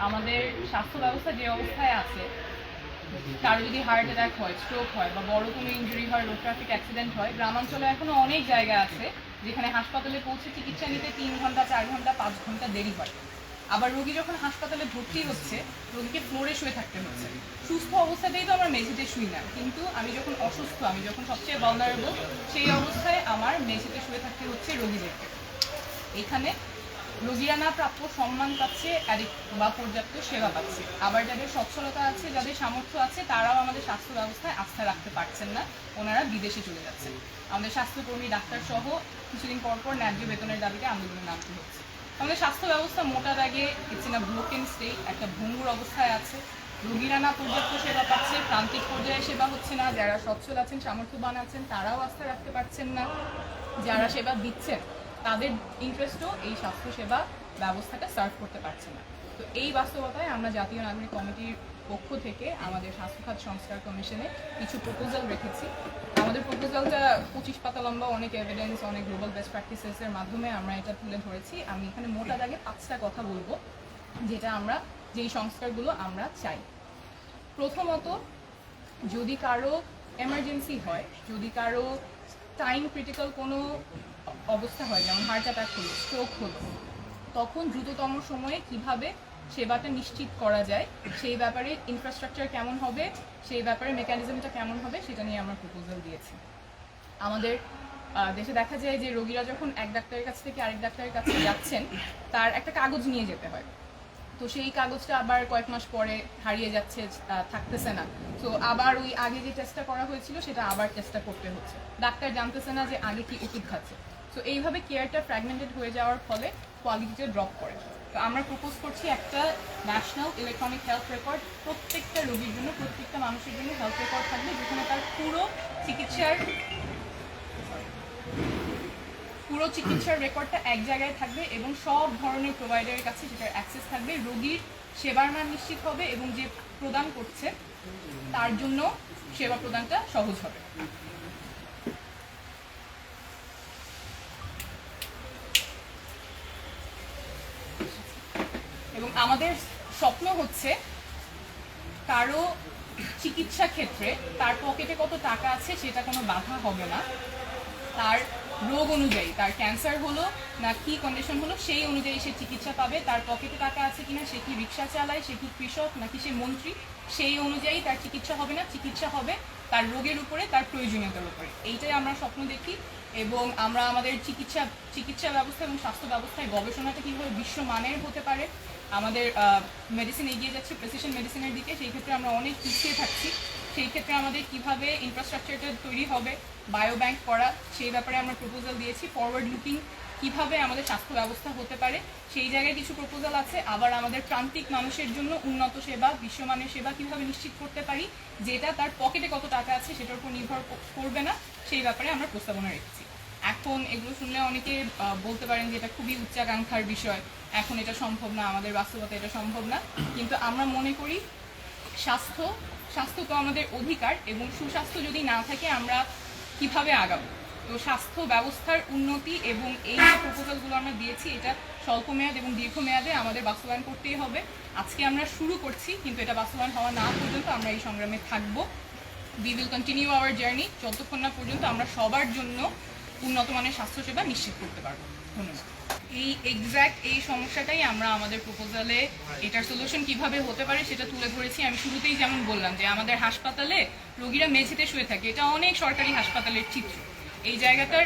আমাদের স্বাস্থ্য ব্যবস্থা যে অবস্থায় আছে, কারো যদি হার্ট অ্যাটাক হয়, স্ট্রোক হয় বা বড় কোনো ইনজুরি হয়, রোড ট্রাফিক অ্যাক্সিডেন্ট হয়, গ্রামাঞ্চলে এখনো অনেক জায়গা আছে যেখানে হাসপাতালে পৌঁছে চিকিৎসা নিতে 3 ঘন্টা, 4 ঘন্টা, 5 ঘন্টা দেরি হয়। আবার রোগী যখন হাসপাতালে ভর্তি হচ্ছে, রোগীকে ফ্লোরে শুয়ে থাকতে হচ্ছে। সুস্থ অবস্থাতেই তো আমরা মেঝেতে শুই না, কিন্তু আমি যখন অসুস্থ, আমি যখন সবচেয়ে ভালনারেবল, সেই অবস্থায় আমার মেঝেতে শুয়ে থাকতে হচ্ছে রোগীদেরকে। এখানে রোগীরা না প্রাপ্য সম্মান পাচ্ছে বা পর্যাপ্ত সেবা পাচ্ছে। আবার যাদের সচ্ছলতা আছে, যাদের সামর্থ্য আছে, তারাও আমাদের স্বাস্থ্য ব্যবস্থায় আস্থা রাখতে পারছেন না, ওনারা বিদেশে চলে যাচ্ছেন। আমাদের স্বাস্থ্যকর্মী, ডাক্তার সহ কিছুদিন পর পর ন্যায্য বেতনের দাবিতে আন্দোলনে নামতে হচ্ছে। আমাদের স্বাস্থ্য ব্যবস্থা মোটা দাগে it's in a broken state, একটা ভঙ্গুর অবস্থায় আছে। রোগীরা না পর্যাপ্ত সেবা পাচ্ছে, প্রান্তিক পর্যায়ে সেবা হচ্ছে না, যারা সচ্ছল আছেন, সামর্থ্যবান আছেন, তারাও আস্থা রাখতে পারছেন না, যারা সেবা দিচ্ছেন তাদের ইন্টারেস্টও এই স্বাস্থ্যসেবা ব্যবস্থাটা সার্ভ করতে পারছে না। তো এই বাস্তবতায় আমরা জাতীয় নাগরিক কমিটির পক্ষ থেকে আমাদের স্বাস্থ্যখাত সংস্কার কমিশনে কিছু প্রপোজাল রেখেছি। আমাদের প্রপোজালটা 25 পাতা লম্বা, অনেক এভিডেন্স, অনেক গ্লোবাল বেস্ট প্র্যাকটিসেসের মাধ্যমে আমরা এটা তুলে ধরেছি। আমি এখানে মোটা দাগে 5টা কথা বলবো যেটা আমরা, যেই সংস্কারগুলো আমরা চাই। প্রথমত, যদি কারো এমার্জেন্সি হয়, যদি কারো টাইম ক্রিটিক্যাল কোনো অবস্থা হয়, যেমন হার্ট অ্যাটাক হলো, স্ট্রোক হলো, তখন দ্রুততম সময়ে কিভাবে সেবাটা নিশ্চিত করা যায়, সেই ব্যাপারে ইনফ্রাস্ট্রাকচার কেমন হবে, সেই ব্যাপারে মেকানিজমটা কেমন হবে, সেটা নিয়ে আমরা প্রপোজাল দিয়েছি। আমাদের দেশে দেখা যায় যে রোগীরা যখন এক ডাক্তারের কাছ থেকে আরেক ডাক্তারের কাছে যাচ্ছেন, তার একটা কাগজ নিয়ে যেতে হয়। তো সেই কাগজটা আবার কয়েক মাস পরে হারিয়ে যাচ্ছে, থাকতেছে না। তো আবার ওই আগে যে টেস্টটা করা হয়েছিল সেটা আবার টেস্টটা করতে হচ্ছে, ডাক্তার জানতেছে না যে আগে কি ওষুধ খাচ্ছে। তো এইভাবে কেয়ারটা ফ্র্যাগমেন্টেড হয়ে যাওয়ার ফলে কোয়ালিটিটা ড্রপ করে। তো আমরা প্রপোজ করছি একটা ন্যাশনাল ইলেকট্রনিক হেলথ রেকর্ড, প্রত্যেকটা রোগীর জন্য, প্রত্যেকটা মানুষের জন্য হেলথ রেকর্ড থাকবে, যেখানে তার পুরো চিকিৎসার রেকর্ডটা এক জায়গায় থাকবে এবং সব ধরনের প্রোভাইডারের কাছে সেটার অ্যাক্সেস থাকবে। রোগীর সেবার মান নিশ্চিত হবে এবং যে প্রদান করছে তার জন্য সেবা প্রদানটা সহজ হবে। এবং আমাদের স্বপ্ন হচ্ছে কারো চিকিৎসা ক্ষেত্রে তার পকেটে কত টাকা আছে সেটা কোনো বাধা হবে না। তার রোগ অনুযায়ী, তার ক্যান্সার হলো না কি কন্ডিশন হলো, সেই অনুযায়ী সে চিকিৎসা পাবে। তার পকেটে টাকা আছে কিনা, সে কি রিক্সা চালায়, সে কি কৃষক নাকি সে মন্ত্রী, সেই অনুযায়ী তার চিকিৎসা হবে না। চিকিৎসা হবে তার রোগের উপরে, তার প্রয়োজনীয়তার উপরে। এইটাই আমরা স্বপ্ন দেখি। এবং আমরা আমাদের চিকিৎসা ব্যবস্থা এবং স্বাস্থ্য ব্যবস্থায় গবেষণাটা কীভাবে বিশ্বমানের হতে পারে, আমাদের মেডিসিন এগিয়ে যাচ্ছে প্রেসিশন মেডিসিনের দিকে, সেই ক্ষেত্রে আমরা অনেক পিছিয়ে থাকছি। সেই ক্ষেত্রে আমাদের কিভাবে ইনফ্রাস্ট্রাকচারটা তৈরি হবে, বায়োব্যাংক করা, সেই ব্যাপারে আমরা প্রপোজাল দিয়েছি। ফরওয়ার্ড লুকিং কিভাবে আমাদের স্বাস্থ্য ব্যবস্থা হতে পারে, সেই জায়গায় কিছু প্রপোজাল আছে। আবার আমাদের প্রান্তিক মানুষের জন্য উন্নত সেবা, বিশ্বমানের সেবা কিভাবে নিশ্চিত করতে পারি, যেটা তার পকেটে কত টাকা আছে সেটার উপর নির্ভর করবে না, সেই ব্যাপারে আমরা প্রস্তাবনা রেখেছি। এখন এগুলো শুনলে অনেকে বলতে পারেন যে এটা খুবই উচ্চাকাঙ্ক্ষার বিষয়, এখন এটা সম্ভব না, আমাদের বাস্তবতা এটা সম্ভব না। কিন্তু আমরা মনে করি স্বাস্থ্য তো আমাদের অধিকার, এবং সুস্বাস্থ্য যদি না থাকে আমরা কিভাবে আগাবো। তো স্বাস্থ্য ব্যবস্থার উন্নতি এবং এই যে প্রপোজালগুলো আমরা দিয়েছি, এটা স্বল্পমেয়াদ এবং দীর্ঘমেয়াদে আমাদের বাস্তবায়ন করতেই হবে। আজকে আমরা শুরু করছি, কিন্তু এটা বাস্তবায়ন হওয়া না পর্যন্ত আমরা এই সংগ্রামে থাকবো। We will continue hour journey যতক্ষণ না পর্যন্ত আমরা সবার জন্য উন্নত মানের স্বাস্থ্যসেবা নিশ্চিত করতে পারবো। ধন্যবাদ। এই সমস্যাটাই আমরা আমাদের প্রপোজালে, এটার সলিউশন কিভাবে হতে পারে সেটা তুলে ধরেছি। আমি শুরুতেই যেমন বললাম যে আমাদের হাসপাতালে রোগীরা মেঝেতে শুয়ে থাকে, এটা অনেক সরকারি হাসপাতালের চিত্র। এই জায়গাটার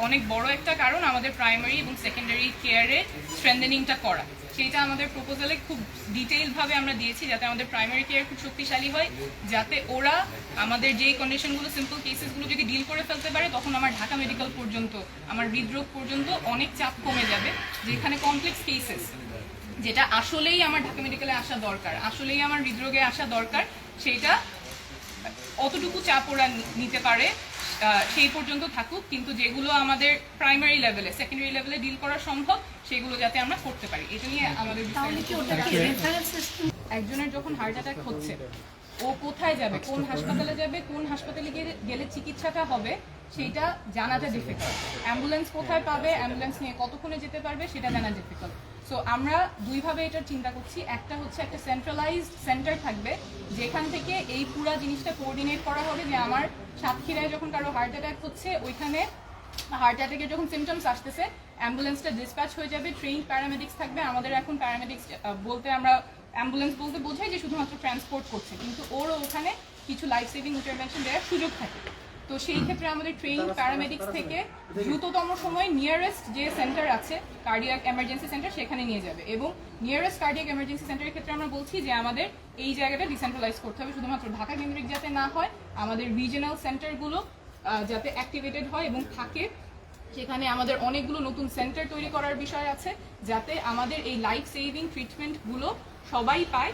অনেক বড় একটা কারণ আমাদের প্রাইমারি এবং সেকেন্ডারি কেয়ারে স্ট্রেংথেনিংটা করা। সেইটা আমাদের প্রপোজালে খুব ডিটেইলভাবে আমরা দিয়েছি, যাতে আমাদের প্রাইমারি কেয়ার খুব শক্তিশালী হয়, যাতে ওরা আমাদের যেই কন্ডিশনগুলো, সিম্পল কেসেসগুলো যদি ডিল করে ফেলতে পারে, তখন আমার ঢাকা মেডিকেল পর্যন্ত, আমার হৃদরোগ পর্যন্ত অনেক চাপ কমে যাবে। যেখানে কমপ্লেক্স কেসেস, যেটা আসলেই আমার ঢাকা মেডিকেলে আসা দরকার, আসলেই আমার হৃদরোগে আসা দরকার, সেইটা অতটুকু চাপ ওরা নিতে পারে, সেই পর্যন্ত থাকুক। কিন্তু যেগুলো আমাদের প্রাইমারি লেভেলে, সেকেন্ডারি লেভেলে ডিল করা সম্ভব, সেগুলো যাতে আমরা করতে পারি। এটা নিয়ে আমাদের একজনের যখন হার্ট অ্যাটাক হচ্ছে, ও কোথায় যাবে, কোন হাসপাতালে যাবে, কোন হাসপাতালে গেলে চিকিৎসাটা হবে, সেটা জানাটা ডিফিকাল্ট। অ্যাম্বুলেন্স কোথায় পাবে, অ্যাম্বুলেন্স নিয়ে কতক্ষণে যেতে পারবে, সেটা জানা ডিফিকাল্ট। সো আমরা দুইভাবে এটা চিন্তা করছি, একটা হচ্ছে একটা সেন্ট্রালাইজড সেন্টার থাকবে যেখান থেকে এই পুরো জিনিসটা কোঅর্ডিনেট করা হবে, যে আমার সাতক্ষীরায় যখন কারো হার্ট অ্যাটাক হচ্ছে ওইখানে হার্ট অ্যাটাকের যখন সিমটমস আসতেছে অ্যাম্বুলেন্সটা ডিসপ্যাচ হয়ে যাবে, ট্রেইন প্যারামেডিক্স থাকবে। আমাদের এখন প্যারামেডিক্স বলতে আমরা অ্যাম্বুলেন্স বলতে বোঝাই যে শুধুমাত্র ট্রান্সপোর্ট করছে, কিন্তু ওরও ওখানে কিছু লাইফ সেভিং ইন্টারভেনশন দেওয়ার সুযোগ থাকে। তো সেই ক্ষেত্রে আমাদের ট্রেইন প্যারামেডিক্স থেকে দ্রুততম সময় নিয়ারেস্ট যে সেন্টার আছে কার্ডিয়াক এমার্জেন্সি সেন্টার সেখানে নিয়ে যাবে, এবং নিয়ারেস্ট কার্ডিয়াক এমার্জেন্সি সেন্টারের ক্ষেত্রে আমরা বলছি যে আমাদের এই জায়গাটা ডিসেন্ট্রালাইজ করতে হবে, শুধুমাত্র ঢাকা কেন্দ্রিক যাতে না হয়, আমাদের রিজিওনাল সেন্টারগুলো যাতে অ্যাক্টিভেটেড হয় এবং থাকে। সেখানে আমাদের অনেকগুলো নতুন সেন্টার তৈরি করার বিষয় আছে, যাতে আমাদের এই লাইফ সেভিং ট্রিটমেন্টগুলো সবাই পায়।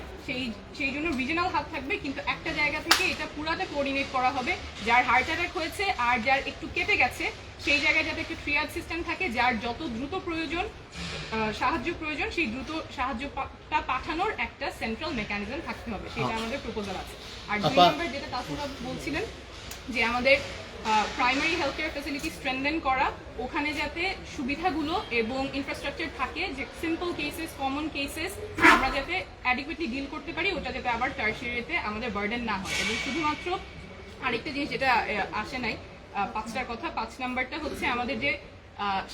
সেই জন্য রিজিওনাল হাব থাকবে, কিন্তু একটা জায়গা থেকে এটা পুরাটা কোঅর্ডিনেট করা হবে। যার হার্ট অ্যাটাক হয়েছে আর যার একটু কেটে গেছে সেই জায়গায় যাতে একটু ট্রিয়াজ সিস্টেম থাকে, যার যত দ্রুত প্রয়োজন সাহায্য প্রয়োজন সেই দ্রুত সাহায্যটা পাঠানোর একটা সেন্ট্রাল মেকানিজম থাকতে হবে, সেটা আমাদের প্রপোজাল আছে। আর 2 নম্বর যেটা তাছাড়া বলছিলেন যে আমাদের প্রাইমারি হেলথ কেয়ার ফ্যাসিলিটি স্ট্রেনথেন করা, ওখানে যাতে সুবিধাগুলো এবং ইনফ্রাস্ট্রাকচার থাকে, যে সিম্পল কেসেস কমন কেসেস আমরা যাতে অ্যাডিকুয়েটলি ডিল করতে পারি, ওটা যাতে আবার টার্সিয়ারিতে আমাদের বার্ডেন না হয়। এবং শুধুমাত্র আরেকটা জিনিস যেটা আসে নাই 5টার কথা, 5 নাম্বারটা হচ্ছে আমাদের যে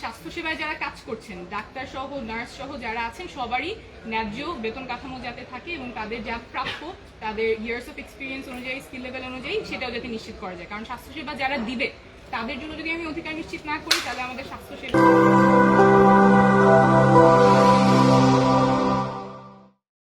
স্বাস্থ্যসেবায় যারা কাজ করছেন ডাক্তার সহ নার্স সহ যারা আছেন সবারই ন্যায্য বেতন কাঠামো যাতে থাকে এবং তাদের যা প্রাপ্য তাদের ইয়ার্স অফ এক্সপিরিয়েন্স অনুযায়ী স্কিল লেভেল অনুযায়ী সেটাও যাতে নিশ্চিত করা যায়। কারণ স্বাস্থ্যসেবা যারা দিবে তাদের জন্য যদি আমি অধিকার নিশ্চিত না করি তাহলে আমাদের স্বাস্থ্যসেবা